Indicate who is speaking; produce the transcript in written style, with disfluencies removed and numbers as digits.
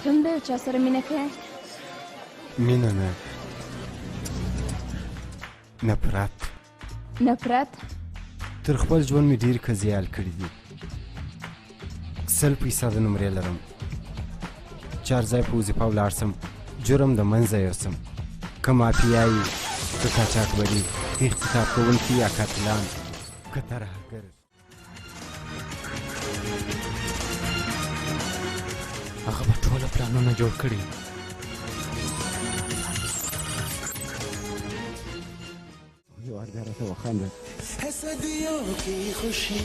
Speaker 1: تم به چا سره مینه کوي؟
Speaker 2: مینه نه، نفرت.
Speaker 1: نفرت؟
Speaker 2: تر خپل ژوند مې ډېر کزیال کړي دي. 100 فیصده نمرې لرم. چار ځای په وظیفه ولاړ سم، جرم د منځه یوسم. که مافیایي، که قاچاقبري، که اغتصاب کوونکي یا قاتلان، که ترهګر.
Speaker 3: هغه به ټوله پلانونه جوړ کړي.
Speaker 2: یو ارګه راته وخانده.
Speaker 4: حسدیوں کی خوشی